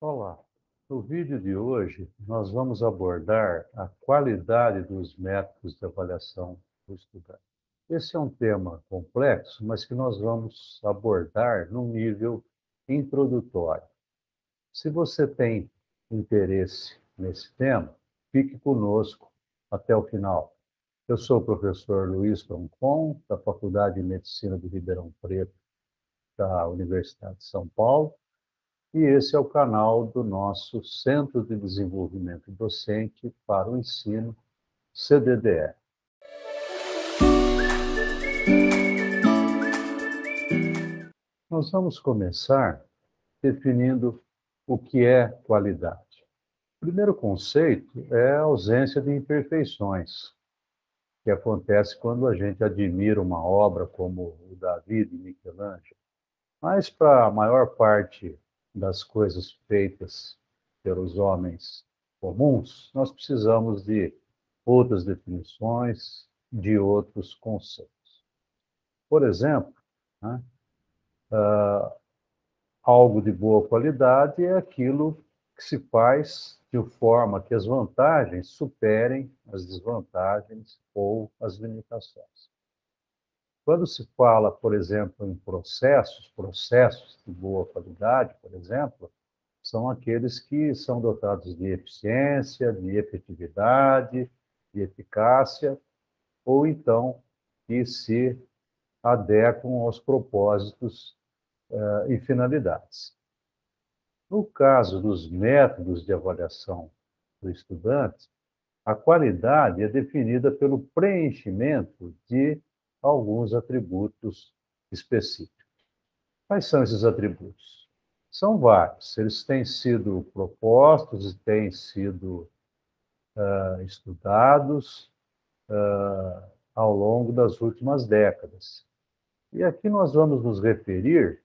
Olá, no vídeo de hoje nós vamos abordar a qualidade dos métodos de avaliação do estudante. Esse é um tema complexo, mas que nós vamos abordar num nível introdutório. Se você tem interesse nesse tema, fique conosco até o final. Eu sou o professor Luiz Troncon, da Faculdade de Medicina de Ribeirão Preto, da Universidade de São Paulo, e esse é o canal do nosso Centro de Desenvolvimento Docente para o Ensino, CDDE. Nós vamos começar definindo o que é qualidade. O primeiro conceito é a ausência de imperfeições, que acontece quando a gente admira uma obra como o Davi de Michelangelo. Mas para a maior parte das coisas feitas pelos homens comuns, nós precisamos de outras definições, de outros conceitos. Por exemplo, né, algo de boa qualidade é aquilo que se faz de forma que as vantagens superem as desvantagens ou as limitações. Quando se fala, por exemplo, em processos de boa qualidade, por exemplo, são aqueles que são dotados de eficiência, de efetividade, de eficácia, ou então que se adequam aos propósitos e finalidades. No caso dos métodos de avaliação do estudante, a qualidade é definida pelo preenchimento de alguns atributos específicos. Quais são esses atributos? São vários. Eles têm sido propostos e têm sido estudados ao longo das últimas décadas. E aqui nós vamos nos referir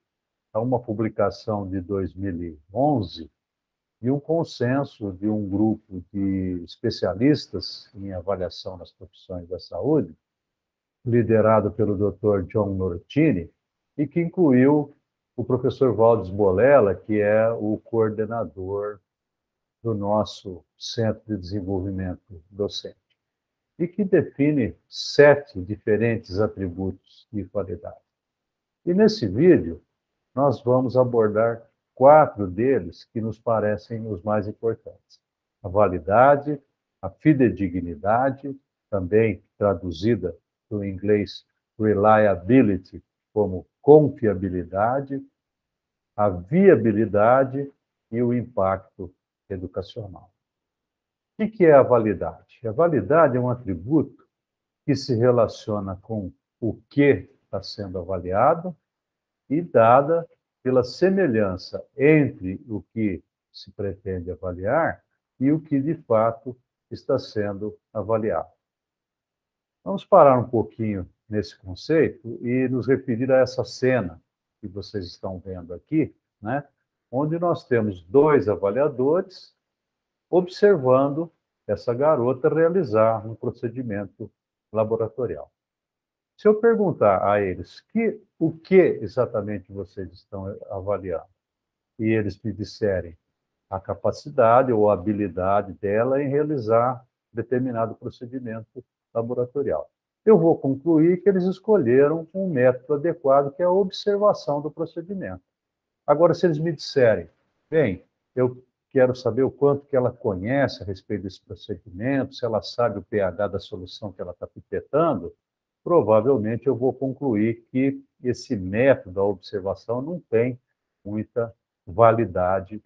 a uma publicação de 2011 e um consenso de um grupo de especialistas em avaliação das profissões da saúde, liderado pelo Dr. John Nortini, e que incluiu o professor Valdes Bolella, que é o coordenador do nosso Centro de Desenvolvimento Docente, e que define 7 diferentes atributos de qualidade. E nesse vídeo, nós vamos abordar 4 deles que nos parecem os mais importantes: a validade, a fidedignidade, também traduzida do inglês reliability como confiabilidade, a viabilidade e o impacto educacional. O que é a validade? A validade é um atributo que se relaciona com o que está sendo avaliado e dada pela semelhança entre o que se pretende avaliar e o que de fato está sendo avaliado. Vamos parar um pouquinho nesse conceito e nos referir a essa cena que vocês estão vendo aqui, né? Onde nós temos 2 avaliadores observando essa garota realizar um procedimento laboratorial. Se eu perguntar a eles o que exatamente vocês estão avaliando, e eles me disserem a capacidade ou a habilidade dela em realizar determinado procedimento laboratorial, eu vou concluir que eles escolheram um método adequado, que é a observação do procedimento. Agora, se eles me disserem, bem, eu quero saber o quanto que ela conhece a respeito desse procedimento, se ela sabe o pH da solução que ela está pipetando, provavelmente eu vou concluir que esse método, a observação, não tem muita validade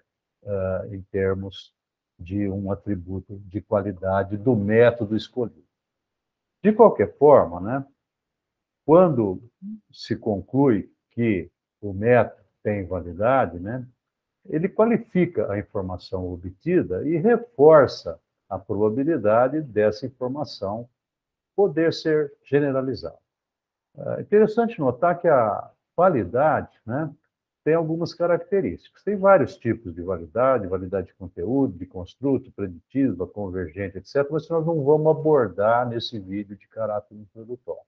em termos de um atributo de qualidade do método escolhido. De qualquer forma, né, quando se conclui que o método tem validade, né, ele qualifica a informação obtida e reforça a probabilidade dessa informação poder ser generalizada. É interessante notar que a validade, né, tem algumas características. Tem vários tipos de validade de conteúdo, de construto, preditiva, convergente, etc., mas nós não vamos abordar nesse vídeo de caráter introdutório.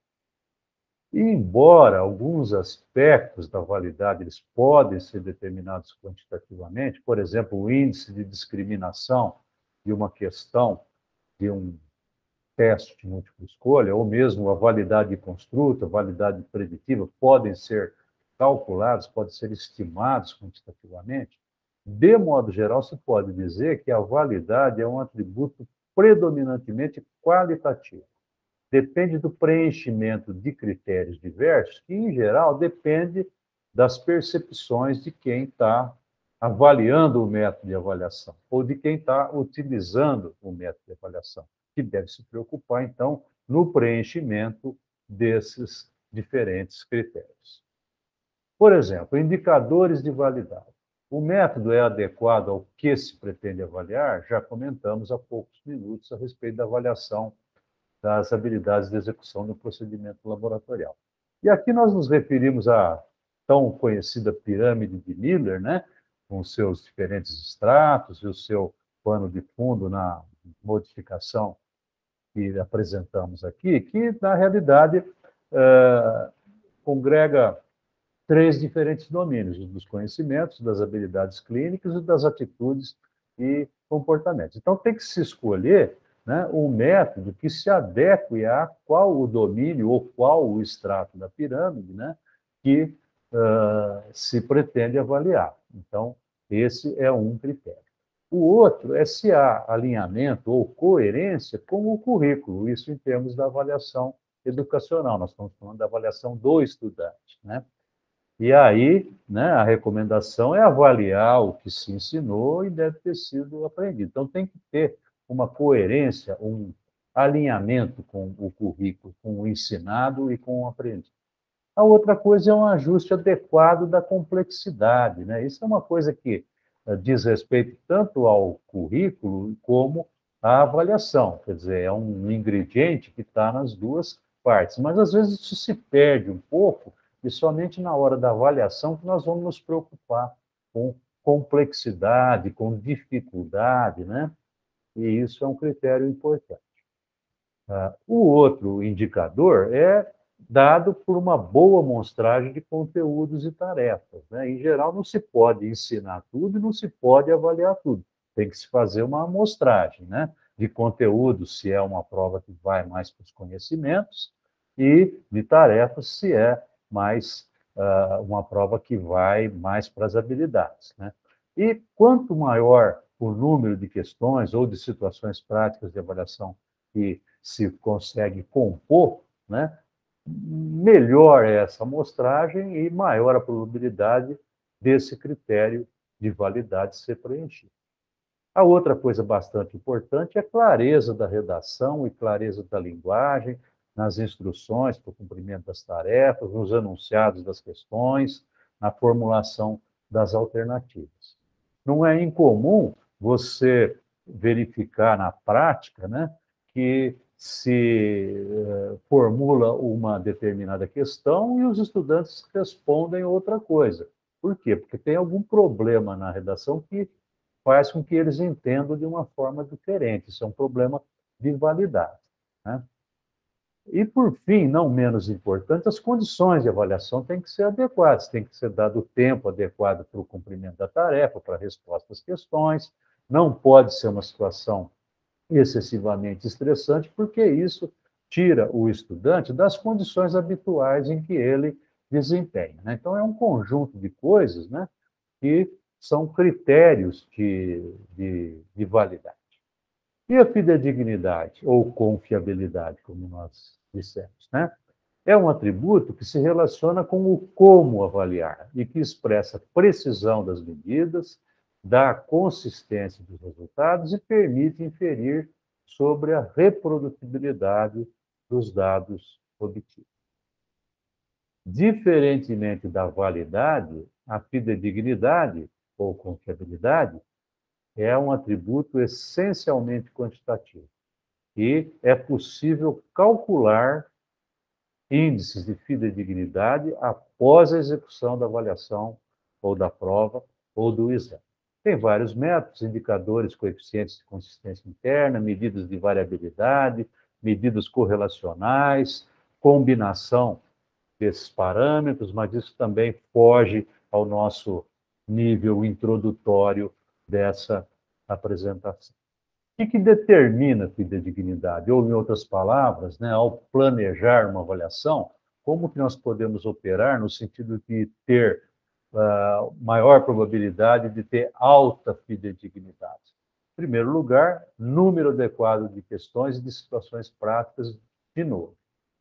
E, embora alguns aspectos da validade eles podem ser determinados quantitativamente, por exemplo, o índice de discriminação de uma questão, de um teste de múltipla escolha, ou mesmo a validade de construto, a validade preditiva, podem ser calculados, podem ser estimados quantitativamente, de modo geral, se pode dizer que a validade é um atributo predominantemente qualitativo. Depende do preenchimento de critérios diversos, que, em geral, depende das percepções de quem está avaliando o método de avaliação, ou de quem está utilizando o método de avaliação, que deve se preocupar, então, no preenchimento desses diferentes critérios. Por exemplo, indicadores de validade. O método é adequado ao que se pretende avaliar? Já comentamos há poucos minutos a respeito da avaliação das habilidades de execução do procedimento laboratorial. E aqui nós nos referimos à tão conhecida pirâmide de Miller, né, com seus diferentes estratos e o seu pano de fundo na modificação que apresentamos aqui, que, na realidade, congrega três diferentes domínios: dos conhecimentos, das habilidades clínicas e das atitudes e comportamentos. Então, tem que se escolher, né, um método que se adeque a qual o domínio ou qual o extrato da pirâmide, né, que se pretende avaliar. Então, esse é um critério. O outro é se há alinhamento ou coerência com o currículo, isso em termos da avaliação educacional. Nós estamos falando da avaliação do estudante, né? E aí, né, a recomendação é avaliar o que se ensinou e deve ter sido aprendido. Então, tem que ter uma coerência, um alinhamento com o currículo, com o ensinado e com o aprendido. A outra coisa é um ajuste adequado da complexidade, né? Isso é uma coisa que diz respeito tanto ao currículo como à avaliação. Quer dizer, é um ingrediente que está nas duas partes. Mas, às vezes, isso se perde um pouco e somente na hora da avaliação que nós vamos nos preocupar com complexidade, com dificuldade, né? E isso é um critério importante. O outro indicador é dado por uma boa amostragem de conteúdos e tarefas, né? Em geral, não se pode ensinar tudo e não se pode avaliar tudo. Tem que se fazer uma amostragem, né, de conteúdos, se é uma prova que vai mais para os conhecimentos, e de tarefas, se é mais uma prova que vai mais para as habilidades, né? E quanto maior o número de questões ou de situações práticas de avaliação que se consegue compor, né, melhor é essa amostragem e maior a probabilidade desse critério de validade ser preenchido. A outra coisa bastante importante é a clareza da redação e clareza da linguagem nas instruções para o cumprimento das tarefas, nos enunciados das questões, na formulação das alternativas. Não é incomum você verificar na prática, né, que se formula uma determinada questão e os estudantes respondem outra coisa. Por quê? Porque tem algum problema na redação que faz com que eles entendam de uma forma diferente. Isso é um problema de validade, né? E, por fim, não menos importante, as condições de avaliação têm que ser adequadas, tem que ser dado o tempo adequado para o cumprimento da tarefa, para a resposta às questões, não pode ser uma situação excessivamente estressante, porque isso tira o estudante das condições habituais em que ele desempenha, né? Então, é um conjunto de coisas, né, que são critérios de validade. E a fidedignidade, ou confiabilidade, como nós dissemos, né? É um atributo que se relaciona com o como avaliar e que expressa precisão das medidas, dá consistência dos resultados e permite inferir sobre a reprodutibilidade dos dados obtidos. Diferentemente da validade, a fidedignidade, ou confiabilidade, é um atributo essencialmente quantitativo e é possível calcular índices de fidedignidade após a execução da avaliação ou da prova ou do exame. Tem vários métodos, indicadores, coeficientes de consistência interna, medidas de variabilidade, medidas correlacionais, combinação desses parâmetros, mas isso também foge ao nosso nível introdutório dessa apresentação. O que determina a fidedignidade? Ou, em outras palavras, né, ao planejar uma avaliação, como que nós podemos operar no sentido de ter maior probabilidade de ter alta fidedignidade? Em primeiro lugar, número adequado de questões e de situações práticas, de novo.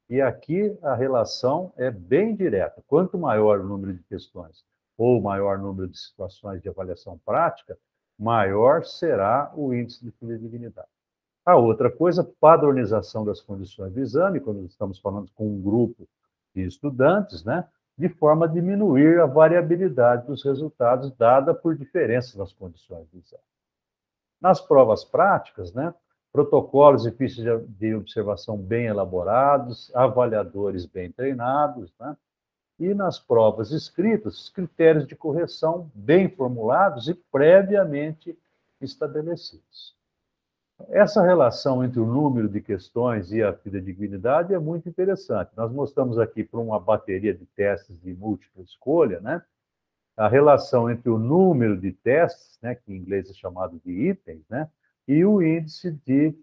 E aqui a relação é bem direta. Quanto maior o número de questões ou maior número de situações de avaliação prática, maior será o índice de fidedignidade. A outra coisa, padronização das condições do exame, quando estamos falando com um grupo de estudantes, né, de forma a diminuir a variabilidade dos resultados dada por diferenças nas condições do exame. Nas provas práticas, né, protocolos e fichas de observação bem elaborados, avaliadores bem treinados, né, e nas provas escritas, critérios de correção bem formulados e previamente estabelecidos. Essa relação entre o número de questões e a fidedignidade é muito interessante. Nós mostramos aqui para uma bateria de testes de múltipla escolha, né, a relação entre o número de testes, né, que em inglês é chamado de itens, né, e o índice de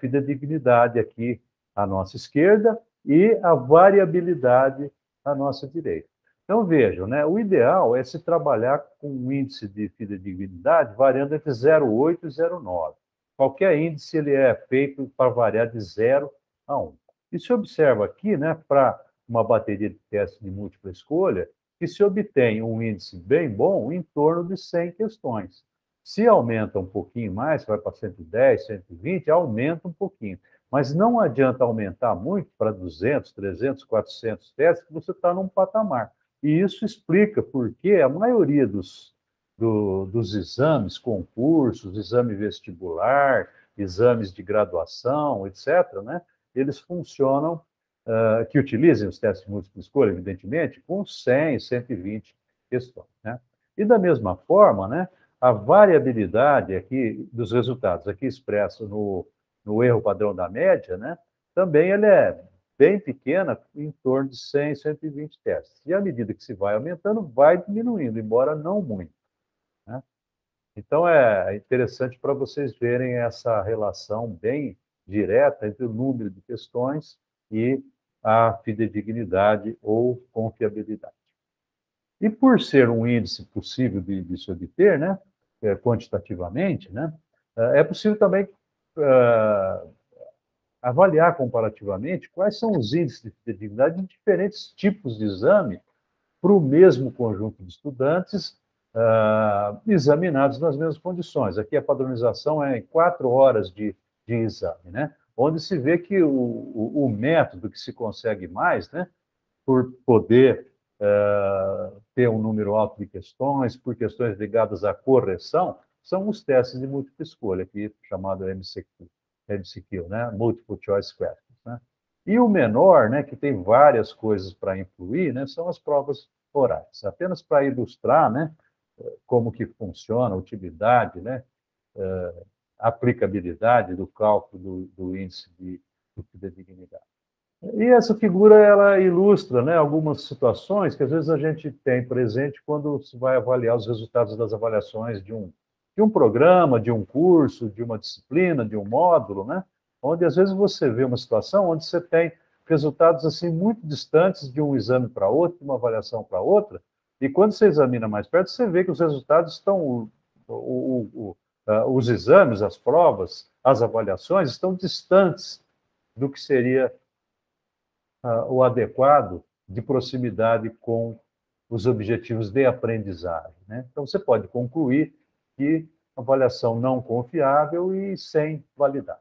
fidedignidade aqui à nossa esquerda e a variabilidade à nossa direita. Então, vejam, né, o ideal é se trabalhar com um índice de fidedignidade variando entre 0,8 e 0,9. Qualquer índice ele é feito para variar de 0 a 1. E se observa aqui, né, para uma bateria de testes de múltipla escolha, que se obtém um índice bem bom em torno de 100 questões. Se aumenta um pouquinho mais, vai para 110, 120, aumenta um pouquinho. Mas não adianta aumentar muito para 200, 300, 400 testes, que você está num patamar. E isso explica por que a maioria dos exames, concursos, exame vestibular, exames de graduação, etc., né, eles funcionam, que utilizem os testes de múltipla escolha, evidentemente, com 100, 120 questões. Né? E da mesma forma, né, a variabilidade aqui dos resultados, aqui expresso no erro padrão da média, né, também ele é bem pequena, em torno de 100, 120 testes. E à medida que se vai aumentando, vai diminuindo, embora não muito. Né? Então, é interessante para vocês verem essa relação bem direta entre o número de questões e a fidedignidade ou confiabilidade. E por ser um índice possível de se obter, né, quantitativamente, né, é possível também avaliar comparativamente quais são os índices de fidedignidade de diferentes tipos de exame para o mesmo conjunto de estudantes examinados nas mesmas condições. Aqui a padronização é em 4 horas de exame, né? Onde se vê que o método que se consegue mais, né, por poder ter um número alto de questões, por questões ligadas à correção, são os testes de múltipla escolha, aqui chamado MCQ, né? Multiple Choice Questions. Né? E o menor, né, que tem várias coisas para influir, né, são as provas orais. Apenas para ilustrar, né, como que funciona a utilidade, né, aplicabilidade do cálculo do índice de fidedignidade. E essa figura ela ilustra, né, algumas situações que às vezes a gente tem presente quando se vai avaliar os resultados das avaliações de um programa, de um curso, de uma disciplina, de um módulo, né, onde às vezes você vê uma situação onde você tem resultados assim muito distantes de um exame para outro, de uma avaliação para outra, e quando você examina mais perto, você vê que os resultados estão, os exames, as provas, as avaliações estão distantes do que seria o adequado de proximidade com os objetivos de aprendizagem. Né? Então, você pode concluir que avaliação não confiável e sem validade.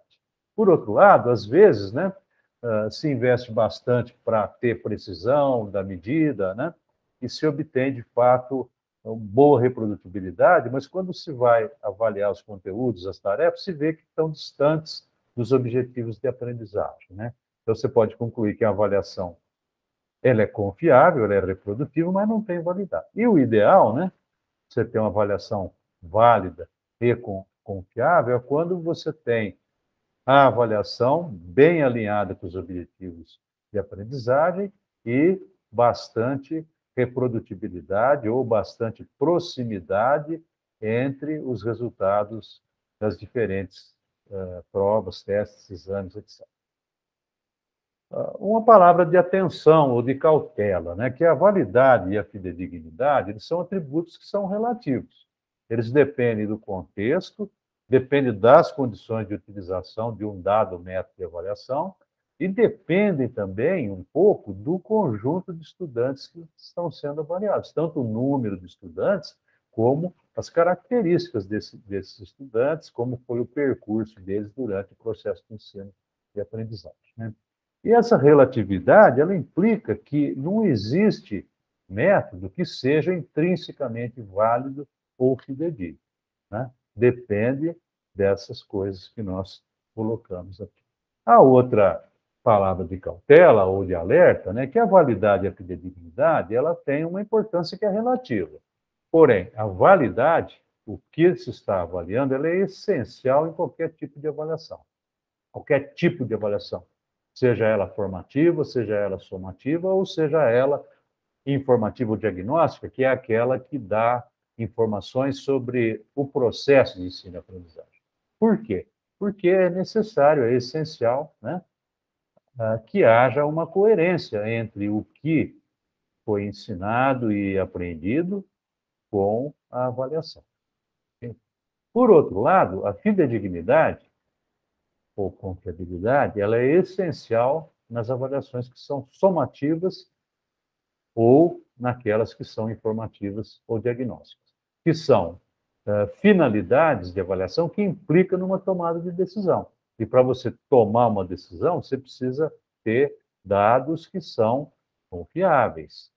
Por outro lado, às vezes, né, se investe bastante para ter precisão da medida, né, e se obtém, de fato, uma boa reprodutibilidade, mas quando se vai avaliar os conteúdos, as tarefas, se vê que estão distantes dos objetivos de aprendizagem. Né? Então, você pode concluir que a avaliação ela é confiável, ela é reprodutível, mas não tem validade. E o ideal, né, você ter uma avaliação válida e confiável, é quando você tem a avaliação bem alinhada com os objetivos de aprendizagem e bastante reprodutibilidade ou bastante proximidade entre os resultados das diferentes provas, testes, exames, etc. Uma palavra de atenção ou de cautela, né, que a validade e a fidedignidade, eles são atributos que são relativos. Eles dependem do contexto, dependem das condições de utilização de um dado método de avaliação e dependem também um pouco do conjunto de estudantes que estão sendo avaliados, tanto o número de estudantes como as características desses estudantes, como foi o percurso deles durante o processo de ensino e aprendizagem, né? E essa relatividade, ela implica que não existe método que seja intrinsecamente válido ou fidedigno, né? Depende dessas coisas que nós colocamos aqui. A outra palavra de cautela ou de alerta, né, que a validade e a fidedignidade, ela tem uma importância que é relativa. Porém, a validade, o que se está avaliando, ela é essencial em qualquer tipo de avaliação. Qualquer tipo de avaliação, seja ela formativa, seja ela somativa, ou seja ela informativa ou diagnóstica, que é aquela que dá informações sobre o processo de ensino e aprendizagem. Por quê? Porque é necessário, é essencial, né, que haja uma coerência entre o que foi ensinado e aprendido com a avaliação. Por outro lado, a fidedignidade ou confiabilidade, ela é essencial nas avaliações que são somativas ou naquelas que são informativas ou diagnósticas, que são finalidades de avaliação que implicam numa tomada de decisão. E para você tomar uma decisão, você precisa ter dados que são confiáveis,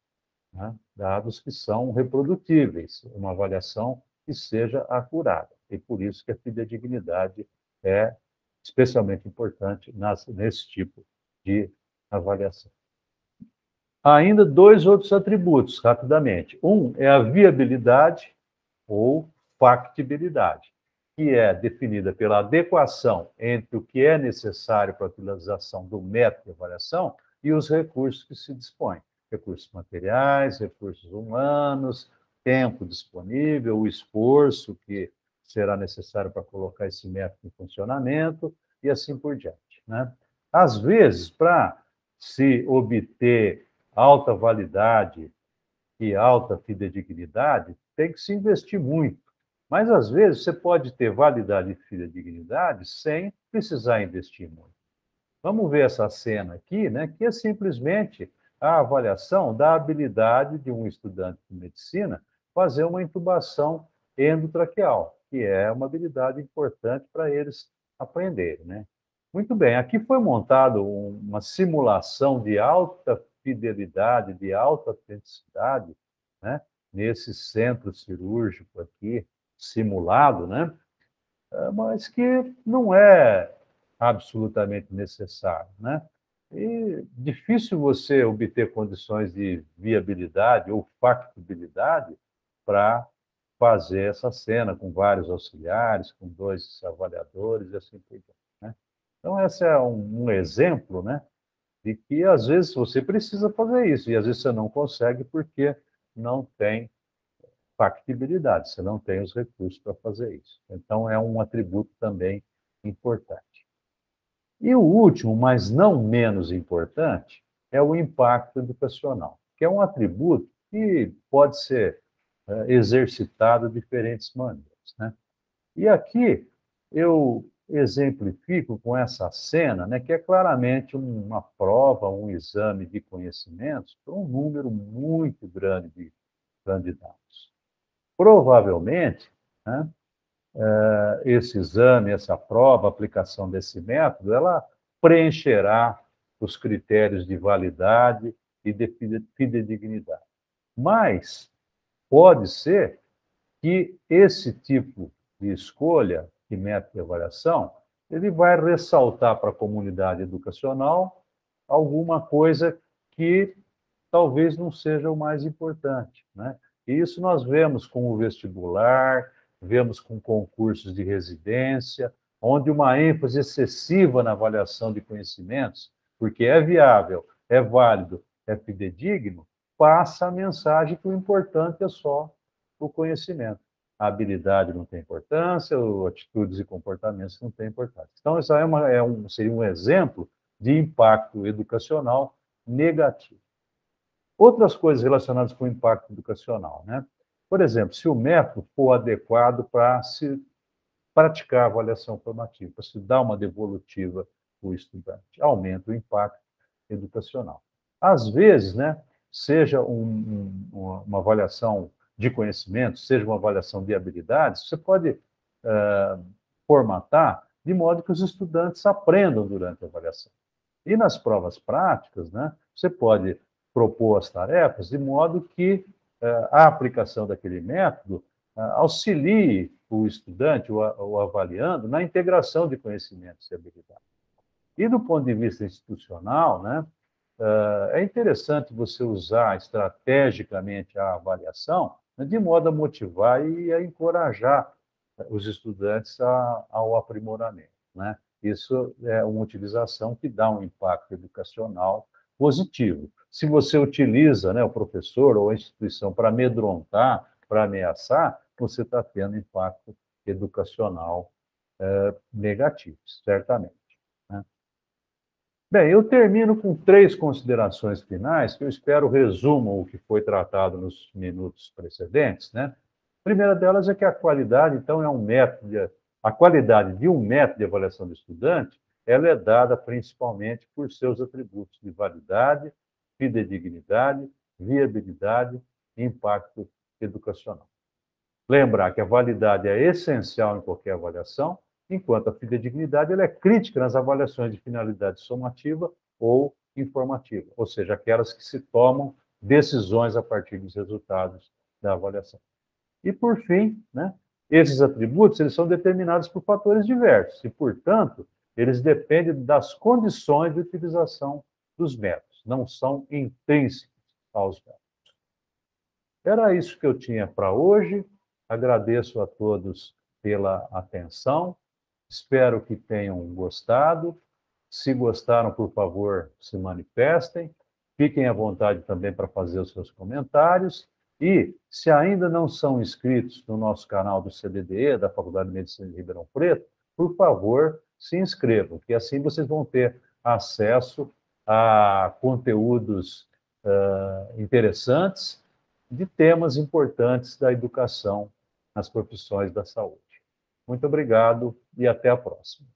né? Dados que são reprodutíveis, uma avaliação que seja acurada. E por isso que a fidedignidade é especialmente importante nesse tipo de avaliação. Há ainda dois outros atributos, rapidamente. Um é a viabilidade ou factibilidade, que é definida pela adequação entre o que é necessário para a utilização do método de avaliação e os recursos que se dispõem. Recursos materiais, recursos humanos, tempo disponível, o esforço que será necessário para colocar esse método em funcionamento e assim por diante, né? Às vezes, para se obter alta validade e alta fidedignidade, tem que se investir muito. Mas, às vezes, você pode ter validade e fidedignidade sem precisar investir muito. Vamos ver essa cena aqui, né, que é simplesmente a avaliação da habilidade de um estudante de medicina fazer uma intubação endotraqueal, que é uma habilidade importante para eles aprenderem, né? Muito bem, aqui foi montado uma simulação de alta fidelidade, de alta autenticidade, né, nesse centro cirúrgico aqui, simulado, né? Mas que não é absolutamente necessário, né? E difícil você obter condições de viabilidade ou factibilidade para fazer essa cena com vários auxiliares, com dois avaliadores e assim por diante, né? Então, esse é um exemplo, né, de que às vezes você precisa fazer isso e às vezes você não consegue porque não tem factibilidade, você não tem os recursos para fazer isso. Então, é um atributo também importante. E o último, mas não menos importante, é o impacto educacional, que é um atributo que pode ser exercitado de diferentes maneiras, né? E aqui eu exemplifico com essa cena, né, que é claramente uma prova, um exame de conhecimentos para um número muito grande de candidatos. Provavelmente, né, esse exame, essa prova, a aplicação desse método, ela preencherá os critérios de validade e de fidedignidade. Mas pode ser que esse tipo de escolha de método de avaliação, ele vai ressaltar para a comunidade educacional alguma coisa que talvez não seja o mais importante, né? E isso nós vemos com o vestibular, vemos com concursos de residência, onde uma ênfase excessiva na avaliação de conhecimentos, porque é viável, é válido, é fidedigno, passa a mensagem que o importante é só o conhecimento. A habilidade não tem importância, atitudes e comportamentos não têm importância. Então, isso seria um exemplo de impacto educacional negativo. Outras coisas relacionadas com o impacto educacional, né? Por exemplo, se o método for adequado para se praticar a avaliação formativa, para se dar uma devolutiva para o estudante, aumenta o impacto educacional. Às vezes, né, seja uma avaliação de conhecimento, seja uma avaliação de habilidades, você pode formatar de modo que os estudantes aprendam durante a avaliação. E nas provas práticas, né, você pode propor as tarefas de modo que a aplicação daquele método auxilie o estudante, o avaliando, na integração de conhecimentos e habilidades. E do ponto de vista institucional, né, é interessante você usar estrategicamente a avaliação, né, de modo a motivar e a encorajar os estudantes ao aprimoramento, né? Isso é uma utilização que dá um impacto educacional positivo. Se você utiliza, né, o professor ou a instituição para amedrontar, para ameaçar, você está tendo impacto educacional negativo, certamente, né? Bem, eu termino com 3 considerações finais, que eu espero resumam o que foi tratado nos minutos precedentes, né? A primeira delas é que a qualidade, então, a qualidade de um método de avaliação do estudante, ela é dada principalmente por seus atributos de validade, fidedignidade, viabilidade e impacto educacional. Lembrar que a validade é essencial em qualquer avaliação, enquanto a fidedignidade ela é crítica nas avaliações de finalidade somativa ou informativa, ou seja, aquelas que se tomam decisões a partir dos resultados da avaliação. E, por fim, né, esses atributos eles são determinados por fatores diversos e, portanto, eles dependem das condições de utilização dos métodos, não são intrínsecos aos métodos. Era isso que eu tinha para hoje. Agradeço a todos pela atenção. Espero que tenham gostado. Se gostaram, por favor, se manifestem. Fiquem à vontade também para fazer os seus comentários. E, se ainda não são inscritos no nosso canal do CDDE, da Faculdade de Medicina de Ribeirão Preto, por favor, se inscrevam, que assim vocês vão ter acesso a conteúdos interessantes de temas importantes da educação nas profissões da saúde. Muito obrigado e até a próxima.